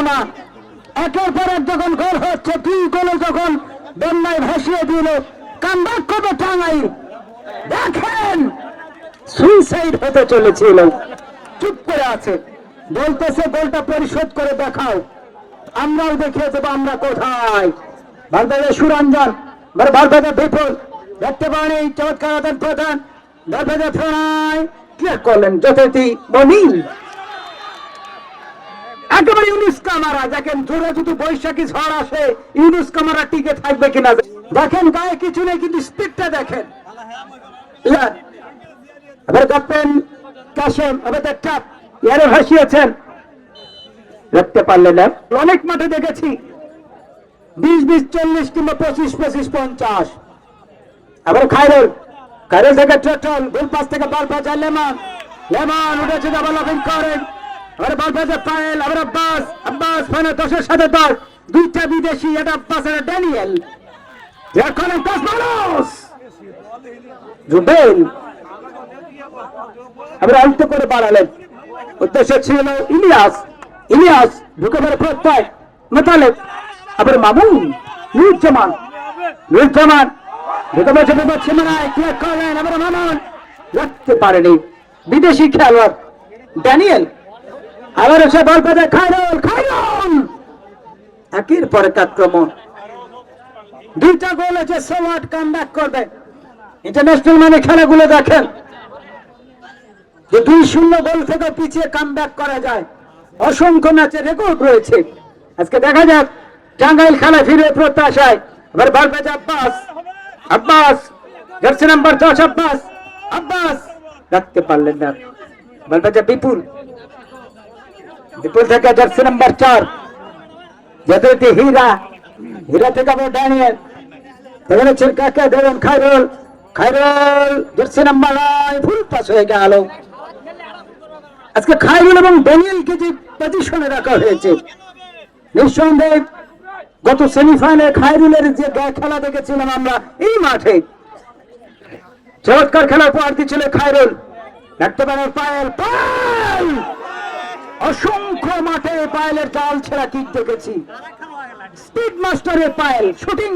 না। একের পর এক যখন গোল হচ্ছে, 2 গোলে যখন বন্যায় ভাসিয়ে দিল, কামব্যাক করবে টাঙ্গাইল। দেখেন সুইসাইড হতে চলেছিল, চুপ করে আছে, বলতেছে গোলটা পরিশোধ করে দেখাও। আমরাও দেখিয়ে দেবো আমরা কোথায়। ভারতের সুরঞ্জন, ভারতের বিপুল, দেখতে পারেন চমৎকার আদান প্রদান, ভারতের প্রণয় ক্লিয়ার করলেন যথারীতি মনিল। একেবারে ইউনুস কামারা, দেখেন জোরে যদি বৈশাখী ঝড় আসে ইউনুস কামারা টিকে থাকবে কিনা। দেখেন গায়ে কিছু নেই, কিন্তু স্পিডটা দেখেন। এবার ক্যাপ্টেন কাশেম আমাদের চাপ এয়ারে ভাসিয়েছেন, দেখতে পারলেন না। অনেক মাঠে দেখেছি 20-20, 40 কিংবা 25-25, 50। আবার খায়রুল, খায়রুল থেকে ট্রেটল, গোল পাস থেকে বল বাজায় লেমন, লেমন উঠেছে ডাবল লাফিং করেন। আবার বল বাজে পায়েল, আবার আব্বাস, আব্বাস ফাইনাল 10-এর সাথে 10, দুইটা বিদেশি, এটা আব্বাস আর ড্যানিয়েল। এখন পাস মানুষ জুবেল আবার অল্প করে বাড়ালেন, উদ্দেশ্য ছিল ইলিয়াস, ইলিয়াস ঢুকে পড়ে প্রত্যয় মোতালেব, আবার মামুন, নুরুজ্জামান, নুরুজ্জামান ঢুকে পড়েছে বিপদ সীমানায়, ক্লিয়ার করলেন, আবার মামুন রাখতে পারেনি বিদেশি খেলোয়াড় ড্যানিয়েল। আবার এসে বল পেতে খায়রুল, খায়রুল একের পর এক আক্রমণ, 2টা গোল আছে। সোয়াট কামব্যাক করবে। ইন্টারন্যাশনাল মানে খেলাগুলো দেখেন যে 2-0 গোল থেকে পিছিয়ে কামব্যাক করা যায়, অসংখ্য ম্যাচের রেকর্ড রয়েছে। আজকে দেখা যাক টাঙ্গাইল খেলা ফিরে প্রত্যাশায়। এবার বল পেতে আব্বাস, আব্বাস জার্সি নাম্বার 10 আব্বাস, আব্বাস রাখতে পারলেন না। বল পেতে বিপুল, বিপুল থেকে জার্সি নাম্বার 4 যথারীতি হীরা, হীরা থেকে আবার ড্যানিয়েল, দেখেন কাকে দেবেন খায়রুল, খায়রুল জার্সি নাম্বার 9 ফুল পাস হয়ে গেল। আজকে খায়রুল এবং ড্যানিয়েলকে যে পজিশনে রাখা হয়েছে, নিঃসন্দেহে গত সেমিফাইনালে খায়রুলের যে খেলা দেখেছিলাম আমরা এই মাঠে, চমৎকার খেলা উপহার দিচ্ছিল খায়রুল। দেখতে পারেন পায়েল, পায়েল অসংখ্য মাঠে পায়েলের জাল ছেড়া কিক দেখেছি, স্পিড মাস্টারের পায়েল, শুটিং